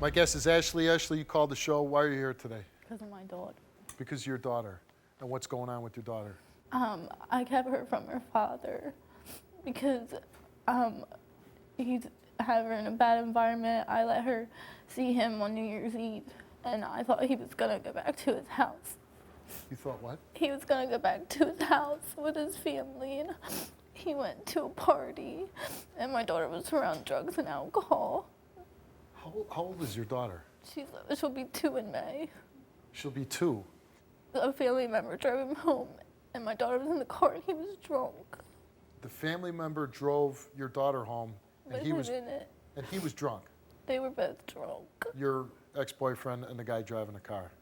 My guest is Ashley. Ashley, you called the show. Why are you here today? Because of my daughter. Because of your daughter. And what's going on with your daughter? I kept her from her father because he's had her in a bad environment. I let her see him on New Year's Eve, and I thought he was going to go back to his house. You thought what? He was going to go back to his house with his family, and he went to a party, and my daughter was around drugs and alcohol. How old is your daughter? She'll be 2 in May. She'll be 2. A family member drove him home, and my daughter was in the car, and he was drunk. The family member drove your daughter home, and he was drunk. They were both drunk. Your ex-boyfriend and the guy driving the car.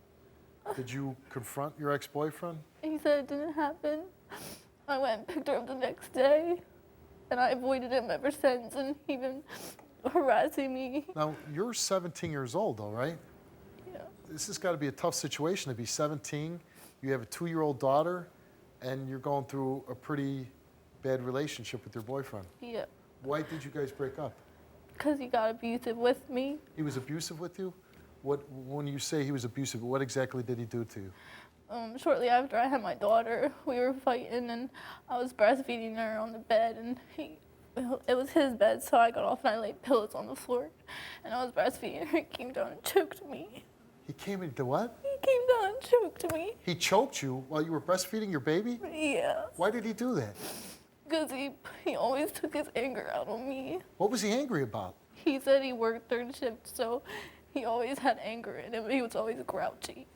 Did you confront your ex-boyfriend? He said it didn't happen. I went and picked her up the next day, and I avoided him ever since, and he been harassing me. Now, you're 17 years old, though, right? Yeah. This has got to be a tough situation to be 17. You have a 2-year-old daughter, and you're going through a pretty bad relationship with your boyfriend. Yeah. Why did you guys break up? Because he got abusive with me. He was abusive with you? When you say he was abusive, what exactly did he do to you? Shortly after I had my daughter, we were fighting, and I was breastfeeding her on the bed, and it was his bed, so I got off and I laid pillows on the floor, and I was breastfeeding her. He came down and choked me. He came into what? He came down and choked me. He choked you while you were breastfeeding your baby? Yeah. Why did he do that? Because he always took his anger out on me. What was he angry about? He said he worked 3rd shift, so he always had anger in him. He was always grouchy.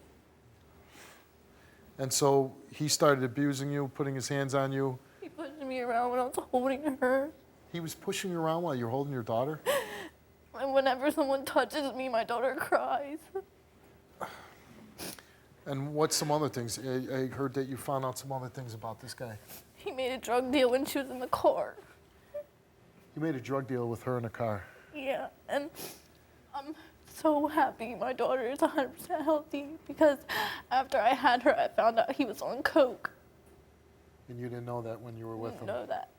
And so he started abusing you, putting his hands on you? He pushed me around when I was holding her. He was pushing you around while you were holding your daughter? And whenever someone touches me, my daughter cries. And what's some other things? I heard that you found out some other things about this guy. He made a drug deal when she was in the car. You made a drug deal with her in the car? Yeah, and I'm so happy my daughter is 100% healthy, because after I had her, I found out he was on coke. And you didn't know that when you were with him? I didn't know that.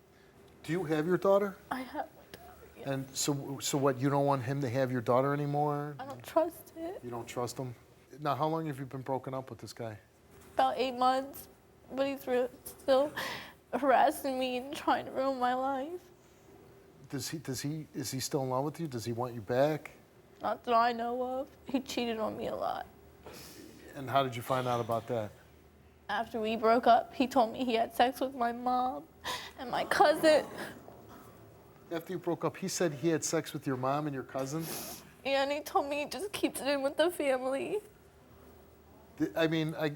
Do you have your daughter? I have my daughter, yeah. And so what, you don't want him to have your daughter anymore? I don't trust it. You don't trust him? Now, how long have you been broken up with this guy? About 8 months, but he's still harassing me and trying to ruin my life. Is he still in love with you? Does he want you back? Not that I know of. He cheated on me a lot. And how did you find out about that? After we broke up, he told me he had sex with my mom and my cousin. After you broke up, he said he had sex with your mom and your cousin? And he told me he just keeps it in with the family. Did he? I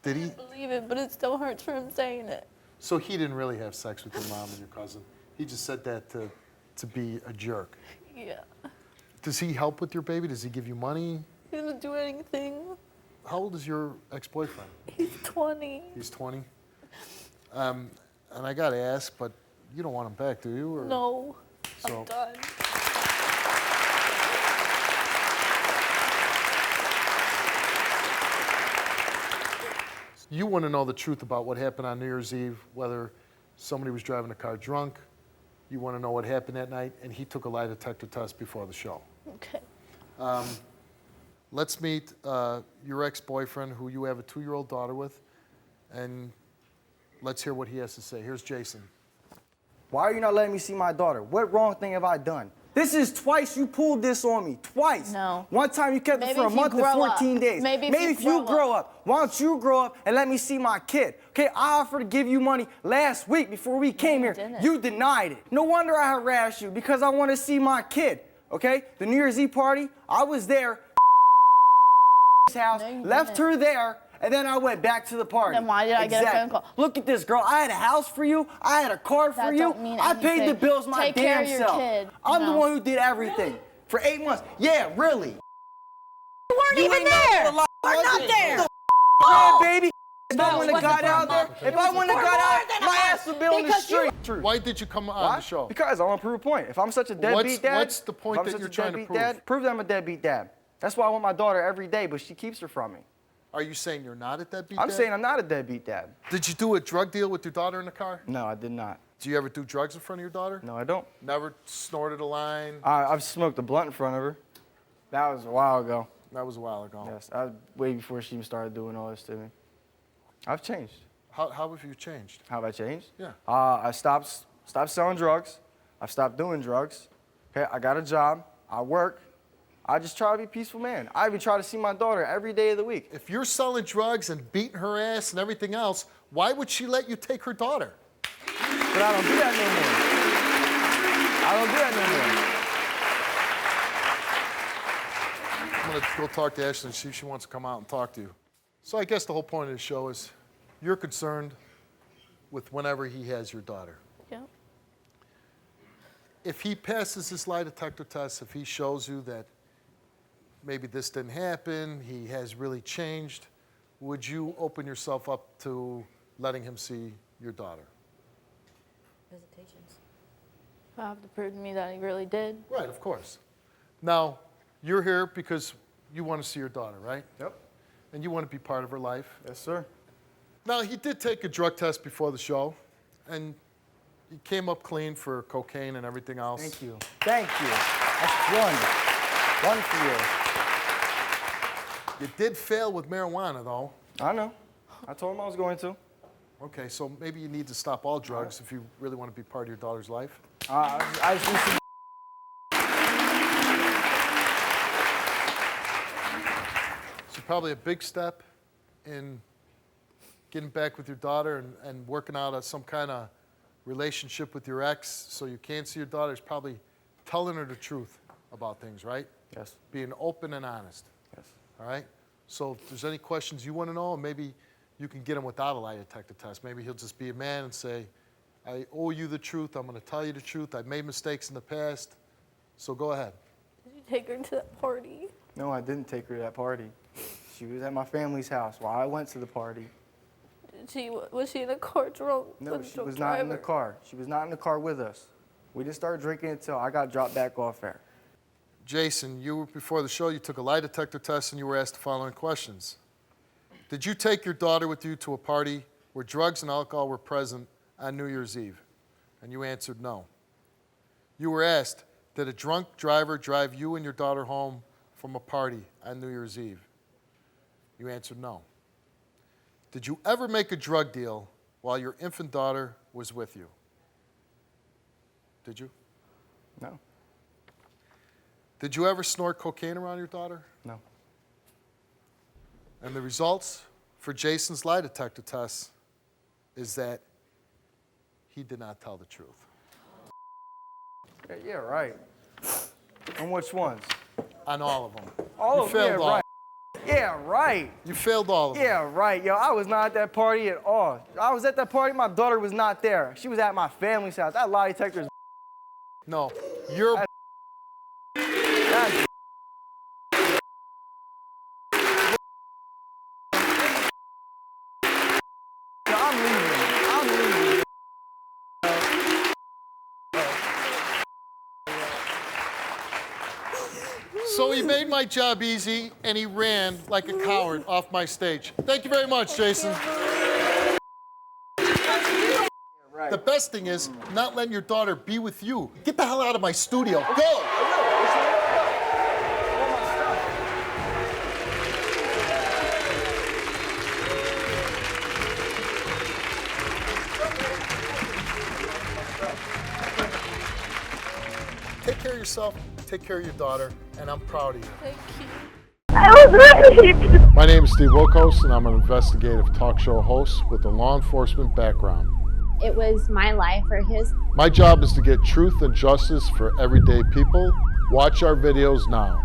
didn't believe it, but it still hurts for him saying it. So he didn't really have sex with your mom and your cousin? He just said that to be a jerk? Yeah. Does he help with your baby? Does he give you money? He doesn't do anything. How old is your ex-boyfriend? He's 20. He's 20? And I gotta ask, but you don't want him back, do you? Or? No, I'm done. You want to know the truth about what happened on New Year's Eve, whether somebody was driving a car drunk. You want to know what happened that night, and he took a lie detector test before the show. Okay. Let's meet your ex-boyfriend, who you have a 2-year-old daughter with, and let's hear what he has to say. Here's Jason. Why are you not letting me see my daughter? What wrong thing have I done? This is twice you pulled this on me. Twice. No. One time you kept it for a month and 14 days. Maybe if you grow up. Why don't you grow up and let me see my kid? Okay, I offered to give you money last week before we came here. You denied it. No wonder I harassed you, because I want to see my kid. Okay? The New Year's Eve party, I was there. House, left her there, and then I went back to the party. Then why did I get a phone call? Look at this, girl. I had a house for you. I had a car for you. I paid the bills my damn self. I'm the one who did everything for 8 months. Yeah, really. You weren't even there. We're not there. Yeah, baby. If I wouldn't have got out there, if I wouldn't have got out, my ass would be on the street. Why did you come on the show? Because I want to prove a point. If I'm such a deadbeat dad, what's the point that you're trying to prove? Prove that I'm a deadbeat dad. That's why I want my daughter every day, but she keeps her from me. Are you saying you're not a deadbeat dad? I'm saying I'm not a deadbeat dad. Did you do a drug deal with your daughter in the car? No, I did not. Do you ever do drugs in front of your daughter? No, I don't. Never snorted a line? I've smoked a blunt in front of her. That was a while ago. That was a while ago. Yes, that was way before she even started doing all this to me. I've changed. How have you changed? How have I changed? Yeah. I stopped selling drugs. I've stopped doing drugs. Okay, I got a job. I work. I just try to be a peaceful man. I even try to see my daughter every day of the week. If you're selling drugs and beating her ass and everything else, why would she let you take her daughter? But I don't do that no more. I don't do that no more. I'm gonna go talk to Ashley and see if she wants to come out and talk to you. So I guess the whole point of the show is you're concerned with whenever he has your daughter. Yeah. If he passes this lie detector test, if he shows you that maybe this didn't happen, he has really changed, would you open yourself up to letting him see your daughter? Visitations. I have to prove to me that he really did. Right, of course. Now, you're here because you want to see your daughter, right? Yep. And you want to be part of her life. Yes, sir. Now, he did take a drug test before the show, and he came up clean for cocaine and everything else. Thank you. Thank you. That's one. One for you. You did fail with marijuana, though. I know. I told him I was going to. Okay, so maybe you need to stop all drugs if you really want to be part of your daughter's life. I just need to. So probably a big step in getting back with your daughter and working out some kind of relationship with your ex so you can see your daughter is probably telling her the truth about things, right? Yes. Being open and honest, Yes. all right? So if there's any questions you want to know, maybe you can get him without a lie detector test. Maybe he'll just be a man and say, I owe you the truth. I'm going to tell you the truth. I've made mistakes in the past. So go ahead. Did you take her to that party? No, I didn't take her to that party. She was at my family's house while I went to the party. Was she in a car drunk? No, with she the was not in the driver? car. She was not in the car with us. We didn't start drinking until I got dropped back off there. Jason, before the show, you took a lie detector test and you were asked the following questions. Did you take your daughter with you to a party where drugs and alcohol were present on New Year's Eve? And you answered no. You were asked, did a drunk driver drive you and your daughter home from a party on New Year's Eve? You answered no. Did you ever make a drug deal while your infant daughter was with you? Did you? No. Did you ever snort cocaine around your daughter? No. And the results for Jason's lie detector test is that he did not tell the truth. Yeah, right. On which ones? On all of them. All You of them. failed Yeah, all. right. Yeah, right. You failed all of them. Yeah, right. Yo, I was not at that party at all. I was at that party, my daughter was not there. She was at my family's house. That lie detector is No, you're. that's Yo, I'm leaving. I'm leaving. So he made my job easy and he ran like a coward off my stage. Thank you very much, Jason. Right. The best thing is not letting your daughter be with you. Get the hell out of my studio. Go! Take care of yourself, take care of your daughter, and I'm proud of you. Thank you. I was raped. My name is Steve Wilkos, and I'm an investigative talk show host with a law enforcement background. It was my life or his. My job is to get truth and justice for everyday people. Watch our videos now.